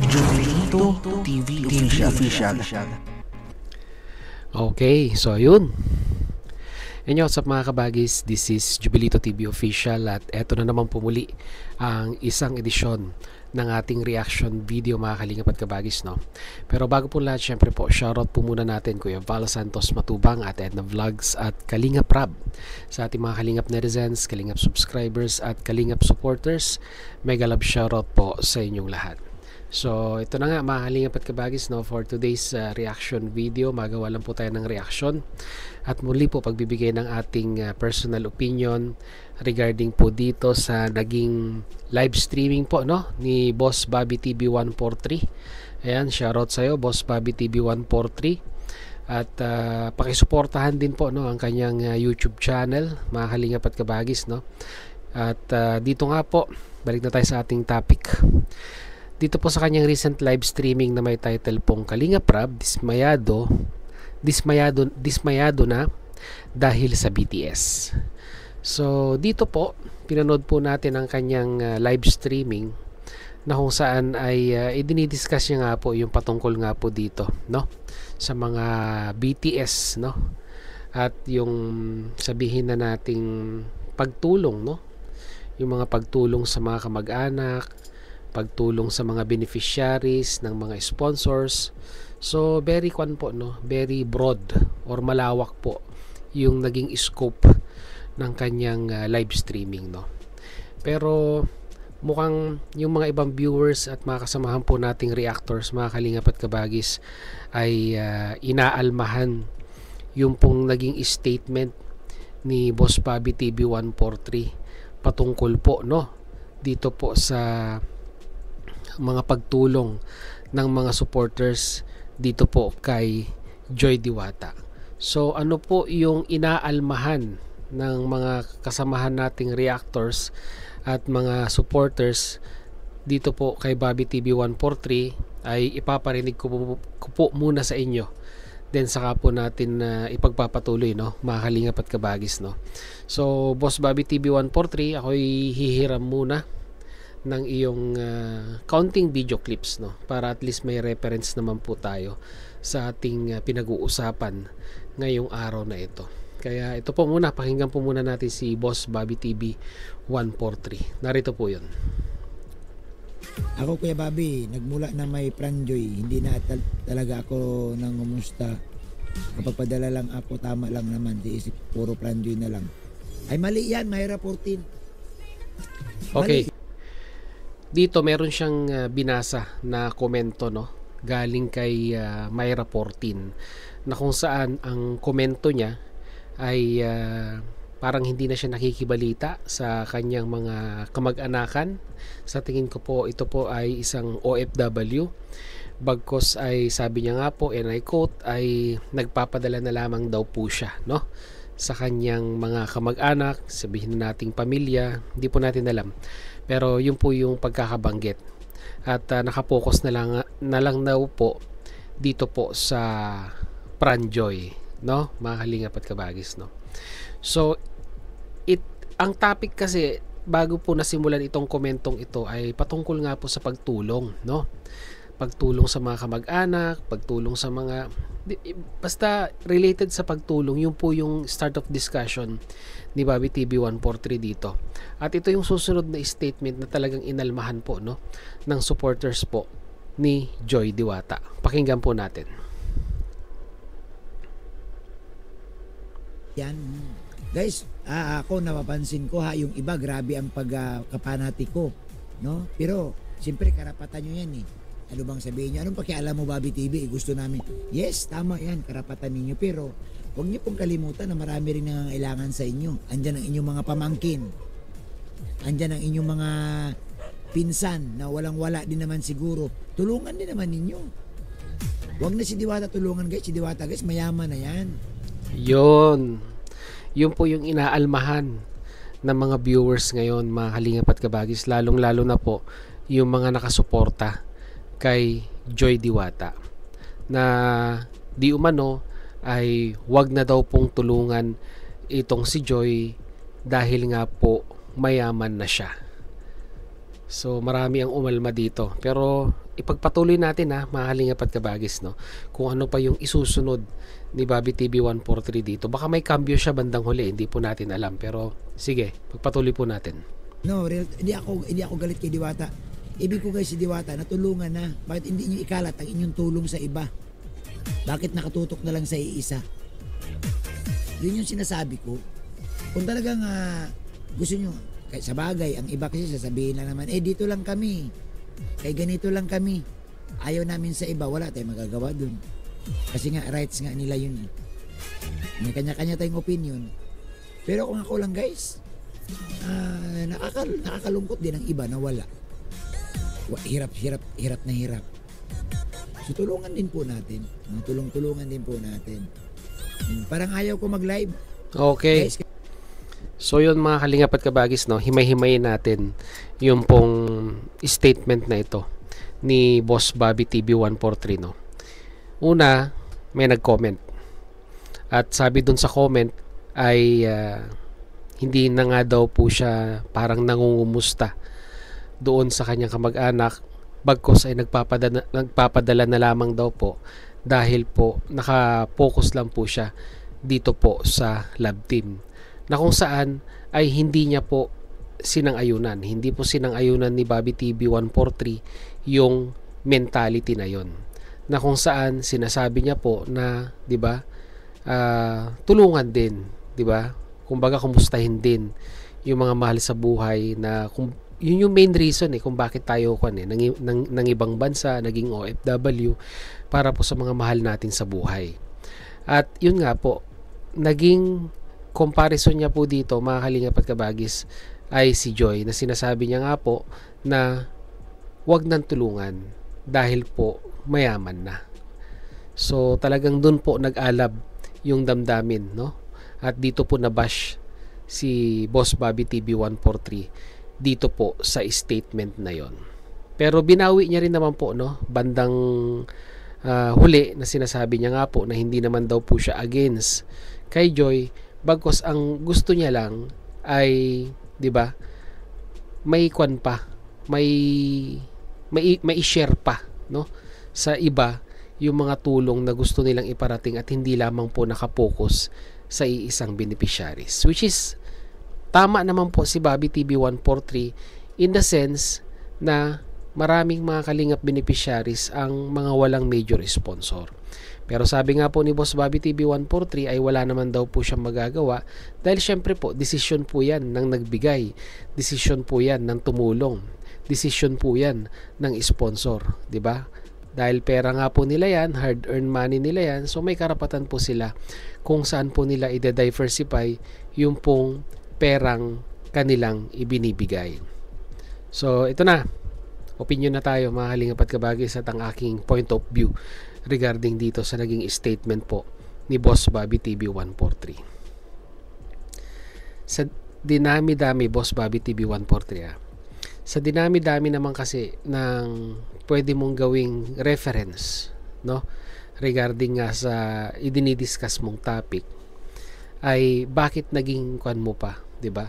Jubilito TV official. Okay, so yun. And what's up mga kabagis, this is Jubilito TV Official at eto na naman pumuli ang isang edisyon ng ating reaction video mga kalingap at kabagis, no? Pero bago po lahat, syempre po, shoutout po muna natin Kuya Val Santos Matubang at Edna Vlogs at Kalingap Rab sa ating mga kalingap netizens, kalingap subscribers at kalingap supporters. Mega love shoutout po sa inyong lahat. So ito na nga mga kalingap at kabagis, no, for today's reaction video. Magawa lang po tayo ng reaction at muli po pagbibigay ng ating personal opinion regarding po dito sa naging live streaming po, no, ni Boss Bobby TV 143. Ayan, shoutout sa iyo Boss Bobby TV 143 at pakisuportahan din po, no, ang kanyang YouTube channel mga kalingap at kabagis, no. At dito nga po, balik na tayo sa ating topic. Dito po sa kanyang recent live streaming na may title pong Kalingap Rab, dismayado na dahil sa BTS. So dito po, pinanood po natin ang kanyang live streaming na kung saan ay idinidiscuss niya nga po yung patungkol nga po dito, no, sa mga BTS, no, at yung sabihin na nating pagtulong, no, yung mga pagtulong sa mga kamag-anak, pagtulong sa mga beneficiaries ng mga sponsors. So very po, no, very broad or malawak po yung naging scope ng kanyang live streaming, no. Pero mukhang yung mga ibang viewers at mga kasamahan po nating reactors mga kalingap at kabagis ay inaalmahan yung pong naging statement ni Boss Bobby TV 143 patungkol po, no, dito po sa mga pagtulong ng mga supporters dito po kay Joy Diwata. So ano po yung inaalmahan ng mga kasamahan nating reactors at mga supporters dito po kay Bobby TV 143 ay ipaparinig ko po muna sa inyo. Then saka po natin ipagpapatuloy, no, mga kalingap at kabagis, no. So Boss Bobby TV 143, ako'y hihiram muna ng iyong counting video clips, no, para at least may reference naman po tayo sa ating pinag-uusapan ngayong araw na ito. Kaya ito po muna, pakinggan po muna natin si Boss Bobby TV 143. Narito po yun. Ako Kuya Bobby, nagmula na may Franjoy, hindi na talaga ako nangumusta. Kapag padala lang ako, tama lang naman, di isip puro Franjoy na lang. Ay mali yan, Mayra 14. Okay. Dito meron siyang binasa na komento, no, galing kay Mayra 14 na kung saan ang komento niya ay parang hindi na siya nakikibalita sa kanyang mga kamag-anakan. Sa tingin ko po ito po ay isang OFW, bagkos ay sabi niya nga po, and I quote, ay nagpapadala na lamang daw po siya, no, sa kanyang mga kamag-anak, sabihin na nating pamilya, hindi po natin alam. Pero yun po yung pagkakabanggit. At nakapokus na lang daw po dito po sa Franjoy, no, mga kalingap at kabagis, no. So ang topic kasi bago po nasimulan itong komentong ito ay patungkol nga po sa pagtulong, no. Pagtulong sa mga kamag-anak, pagtulong sa mga basta related sa pagtulong, yun po yung start of discussion ni Bobby TV 143 dito. At ito yung susunod na statement na talagang inalmahan po, no, ng supporters po ni Joy Diwata. Pakinggan po natin. Yan. Guys, ako napapansin ko yung iba grabe ang pagkapanati ko, no? Pero siyempre karapatan nyo yan eh. Ano bang sabihin nyo? Anong pakialam mo Bobby TV? Gusto namin. Yes, tama yan, karapatan ninyo. Pero huwag niyo pong kalimutan na marami rin nangangailangan sa inyo. Andyan ang inyong mga pamangkin. Andyan ang inyong mga pinsan na walang-wala din naman siguro. Tulungan din naman ninyo. Huwag na si Diwata tulungan guys. Si Diwata guys, mayaman na yan. Yun po yung inaalmahan ng mga viewers ngayon, mga kalingap at kabagis, lalong-lalo na po yung mga nakasuporta kay Joy Diwata na di umano ay wag na daw pong tulungan itong si Joy dahil nga po mayaman na siya. So marami ang umalma dito. Pero ipagpatuloy natin mga kalingap at kabagis, no, kung ano pa yung isusunod ni Bobby TV 143 dito. Baka may cambio siya bandang huli, hindi po natin alam. Pero sige, pagpatuloy po natin. No, real, hindi ako galit kay Diwata. Ibig ko guys si Diwata, natulungan na. Bakit hindi niyo ikalat ang inyong tulong sa iba? Bakit nakatutok na lang sa iisa? Yun yung sinasabi ko. Kung talagang gusto nyo, sa bagay, ang iba kasi sasabihin lang naman, dito lang kami. Kay ganito lang kami. Ayaw namin sa iba, wala tayong magagawa dun. Kasi nga, rights nga nila yun. May kanya-kanya tayong opinion. Pero kung ako lang guys, nakakalungkot din ang iba na wala. Hirap na hirap. So tulungan din po natin. Tulungan din po natin. Parang ayaw ko mag-live. Okay. Guys, so yun mga kalingap at kabagis, no, himay-himayin natin yung pong statement na ito ni Boss Bobby TV 143, no. Una, may nag-comment. At sabi dun sa comment ay hindi na nga daw po siya parang nangungumusta doon sa kanyang kamag-anak, bagkos ay nagpapadala na lamang daw po dahil po naka-focus lang po siya dito po sa lab team, na kung saan ay hindi niya po sinang-ayunan. Hindi po sinang-ayunan ni Bobby TV 143 yung mentality na yon, na kung saan sinasabi niya po na, 'di ba, tulungan din, 'di ba? Kumbaga kumustahin din yung mga mahal sa buhay, na yun yung main reason kung bakit tayo ng ibang bansa, naging OFW, para po sa mga mahal natin sa buhay. At yun nga po, naging comparison niya po dito, mga kalingap at kabagis, ay si Joy, na sinasabi niya nga po na wag nang tulungan dahil po mayaman na. So talagang dun po nag-alab yung damdamin, no? At dito po nabash si Boss Bobby TV 143 dito po sa statement na yon. Pero binawi niya rin naman po, no, bandang huli, na sinasabi niya nga po na hindi naman daw po siya against kay Joy, bagkos ang gusto niya lang ay, 'di ba, may kwan pa, may i-share pa, no, sa iba yung mga tulong na gusto nilang iparating at hindi lamang po nakapokus sa iisang beneficiaries, which is tama naman po si Bobby TV 143 in the sense na maraming mga kalingap beneficiaries ang mga walang major sponsor. Pero sabi nga po ni Boss Bobby TV 143 ay wala naman daw po siyang magagawa dahil syempre po desisyon po yan ng nagbigay, desisyon po yan ng tumulong, desisyon po yan ng sponsor, 'di ba? Dahil pera nga po nila yan, hard-earned money nila yan, so may karapatan po sila kung saan po nila i-diversify yung pong perang kanilang ibinibigay. So ito na, opinion na tayo mga kalingap at kabagis, at ang aking point of view regarding dito sa naging statement po ni Boss Bobby TV 143. Sa dinami-dami, Boss Bobby TV 143, sa dinami-dami naman kasi ng pwede mong gawing reference, no, regarding nga sa idinidiscuss mong topic, ay bakit naging kwan mo pa, 'di ba?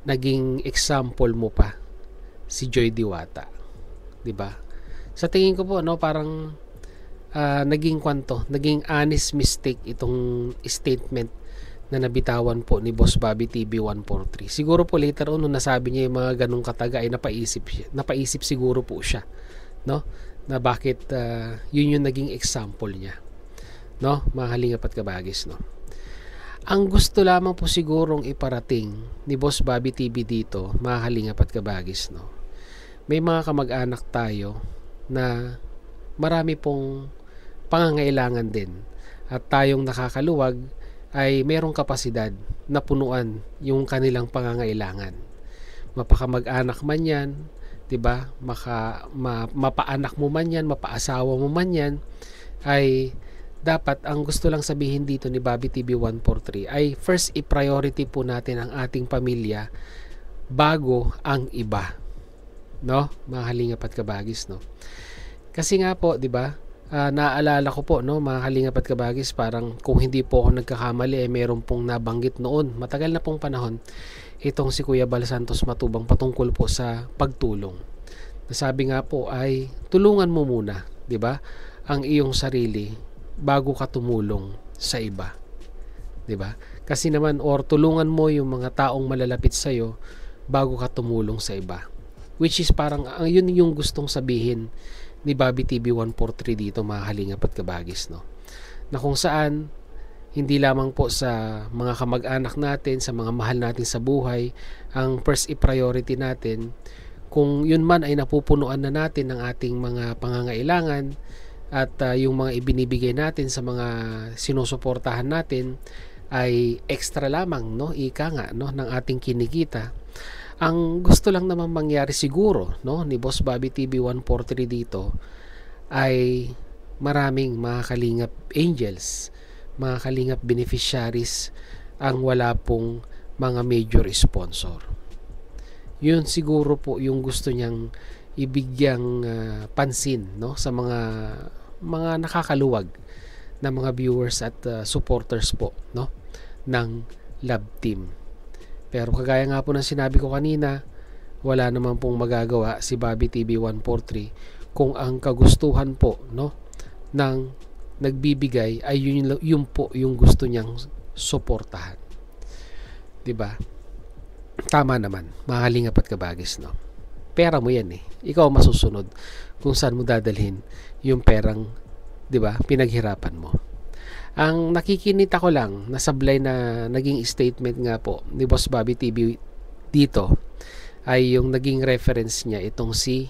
Naging example mo pa si Joy Diwata, 'di ba? Sa tingin ko po, no, parang naging kwanto, naging honest mistake itong statement na nabitawan po ni Boss Bobby TV 143. Siguro po later on nung nasabi niya yung mga ganung kataga ay napaisip siguro po siya, no, na bakit yun yung naging example niya, no, mga kalingap at kabagis, no. Ang gusto lamang po sigurong iparating ni Boss Bobby TV dito, mga kalingap at kabagis, no, may mga kamag-anak tayo na marami pong pangangailangan din, at tayong nakakaluwag ay mayroong kapasidad na punuan yung kanilang pangangailangan. Mapakamag-anak man yan, 'di ba? Mapaanak mo man yan, mapaasawa mo man yan, ay dapat ang gusto lang sabihin dito ni Bobby TV 143 ay first i-priority po natin ang ating pamilya bago ang iba, no? Mga kalingap at kabagis, no? Kasi nga po, 'di ba? Naaalala ko po, no, mga kalingap at kabagis, parang kung hindi po ako nagkakamali ay meron pong nabanggit noon, matagal na pong panahon, itong si Kuya Bal Santos Matubang patungkol po sa pagtulong. Nasabi nga po ay tulungan mo muna, 'di ba? Ang iyong sarili bago ka tumulong sa iba, 'di ba? Kasi naman, or tulungan mo yung mga taong malalapit sa iyo bago ka tumulong sa iba. Which is parang yun yung gustong sabihin ni Bobby TV 143 dito, mga kalingap at kabagis, no? Na kung saan hindi lamang po sa mga kamag-anak natin, sa mga mahal natin sa buhay, ang first priority natin. Kung yun man ay napupunuan na natin ng ating mga pangangailangan at yung mga ibinibigay natin sa mga sinusuportahan natin ay extra lamang, no, ika nga, no, ng ating kinikita. Ang gusto lang naman mangyari siguro, no, ni Boss Bobby TV 143 dito ay maraming mga kalingap angels, mga kalingap beneficiaries ang wala pong mga major sponsor. Yun siguro po yung gusto niyang ibigyang pansin, no, sa mga nakakaluwag na mga viewers at supporters po, no, ng Love Team. Pero kagaya nga po ng sinabi ko kanina, wala naman pong magagawa si Bobby TV 143 kung ang kagustuhan po, no, ng nagbibigay ay yun po yung gusto niyang suportahan. 'Di ba? Tama naman, mga kalingap at kabagis, no. Pera mo 'yan eh. Ikaw masusunod kung saan mo dadalhin yung perang, 'di ba, pinaghirapan mo. Ang nakikinita ko lang na sablay na naging statement nga po ni Boss Bobby TV dito ay yung naging reference niya itong si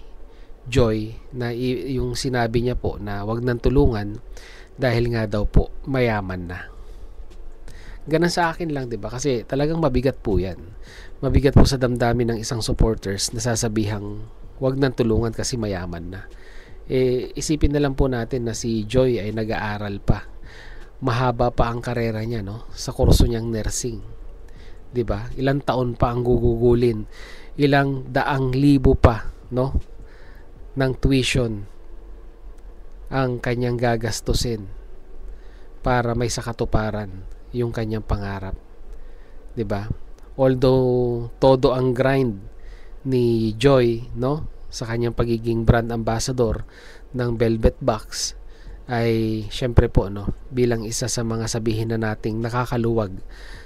Joy, na yung sinabi niya po na wag nang tulungan dahil nga daw po mayaman na. Ganun sa akin lang, 'di ba? Kasi talagang mabigat po 'yan. Mabigat po sa damdamin ng isang supporters na sasabihang wag nang tulungan kasi mayaman na. Isipin na lang po natin na si Joy ay nag-aaral pa. Mahaba pa ang karera niya, no, sa kurso niyang nursing. 'Di ba? Ilang taon pa ang gugugulin. Ilang daang libo pa, no, ng tuition ang kanyang gagastusin para may sakatuparan yung kanyang pangarap, 'di ba? Although todo ang grind ni Joy, no, sa kanyang pagiging brand ambassador ng Velvet Box ay syempre po, no, bilang isa sa mga sabihin na nating nakakaluwag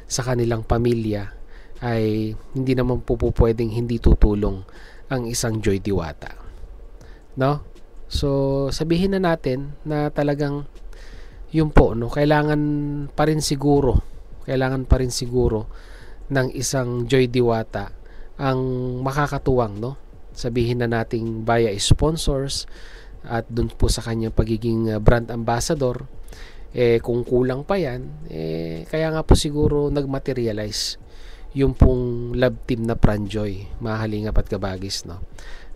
sa kanilang pamilya ay hindi naman po pwedeng hindi tutulong ang isang Joy Diwata, no? So sabihin na natin na talagang yun po, no, kailangan pa rin siguro ng isang Joy Diwata ang makakatuwang, no, sabihin na nating via sponsors at dun po sa kanyang pagiging brand ambassador. Kung kulang pa yan, kaya nga po siguro nagmaterialize yung pong Love Team na Pranjoy, mga kalingap at kabagis, no,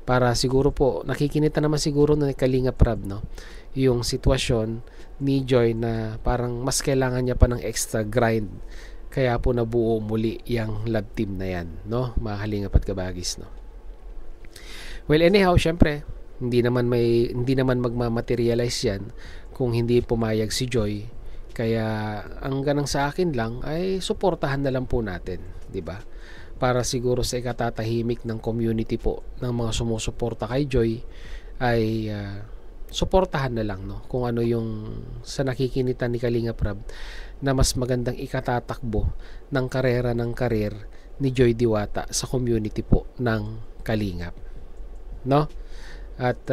para siguro po nakikinita naman siguro na Kalingap Rab, no, yung sitwasyon ni Joy na parang mas kailangan niya pa ng extra grind, kaya po nabuo muli yung Love Team na yan, no, mga kalingap at kabagis, no. Well, anyhow, syempre hindi naman magmamaterialize yan kung hindi pumayag si Joy. Kaya ang ganang sa akin lang ay suportahan na lang po natin, 'di ba? Para siguro sa ikatatahimik ng community po ng mga sumusuporta kay Joy ay suportahan na lang, no, kung ano yung sa nakikinita ni Kalingap Rab na mas magandang ikatatakbo ng karera ng karir ni Joy Diwata sa community po ng Kalingap, no? At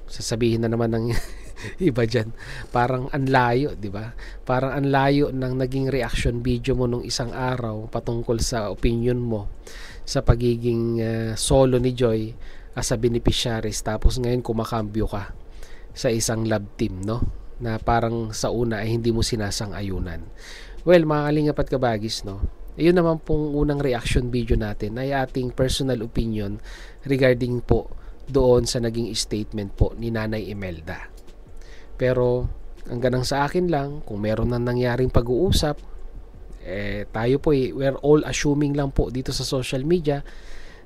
sasabihin na naman ng iba dyan, parang anlayo, di ba? Parang anlayo ng naging reaction video mo nung isang araw patungkol sa opinion mo sa pagiging solo ni Joy as a beneficiaries, tapos ngayon kumakambyo ka sa isang Love Team, no, na parang sa una ay hindi mo sinasang-ayunan. Well, mga kalingap at kabagis, no, yun naman pong unang reaction video natin ay ating personal opinion regarding po doon sa naging statement po ni Nanay Imelda. Pero ang ganang sa akin lang, kung meron nang nangyaring pag-uusap, tayo po we're all assuming lang po dito sa social media,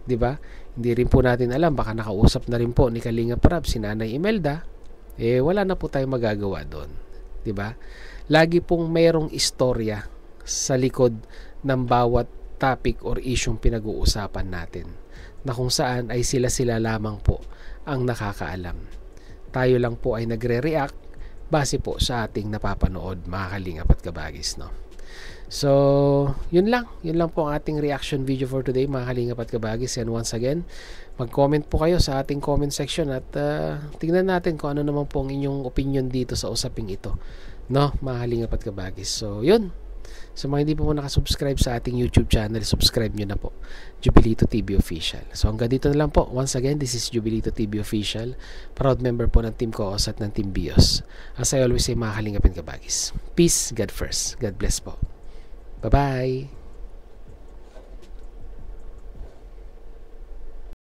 'di ba? Hindi rin po natin alam, baka nakausap na rin po ni Kalingap Rab si Nanay Imelda, wala na po tayong magagawa doon, 'di ba? Lagi pong mayroong istorya sa likod ng bawat topic or isyung pinag-uusapan natin. na kung saan ay sila lamang po ang nakakaalam. Tayo lang po ay nagre-react base po sa ating napapanood, mga kalingap at kabagis, no? So, yun lang po ang ating reaction video for today, mga kalingap at kabagis. And once again, mag-comment po kayo sa ating comment section at tingnan natin kung ano naman po ang inyong opinion dito sa usaping ito, no, mga kalingap at kabagis. So, yun. Sa mga hindi po nakasubscribe sa ating YouTube channel, subscribe nyo na po, Jubilito TV Official. So hanggang dito na lang po. Once again, this is Jubilito TV Official, proud member po ng Team Koos at ng Team Bios. As I always say, mga kalingap and kabagis, peace, God first. God bless po. Bye-bye!